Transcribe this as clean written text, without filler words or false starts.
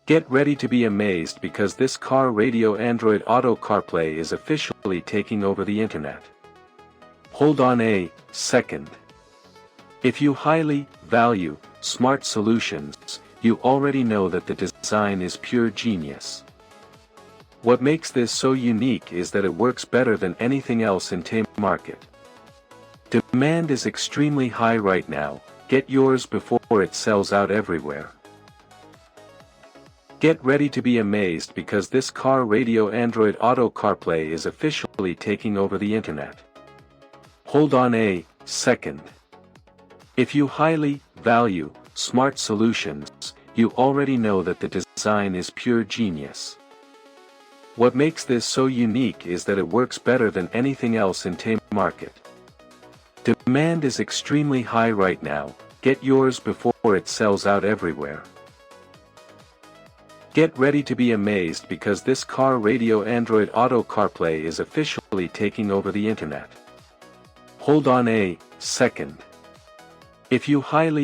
Get ready to be amazed because this car radio Android Auto CarPlay is officially taking over the internet. Hold on a second. If you highly value smart solutions, you already know that the design is pure genius. What makes this so unique is that it works better than anything else in the market. Demand is extremely high right now. Get yours before it sells out everywhere. Get ready to be amazed because this car radio Android Auto CarPlay is officially taking over the internet. Hold on a second. If you highly value smart solutions, you already know that the design is pure genius. What makes this so unique is that it works better than anything else in the market. Demand is extremely high right now. Get yours before it sells out everywhere. Get ready to be amazed because this car radio Android Auto CarPlay is officially taking over the internet. Hold on a second. If you highly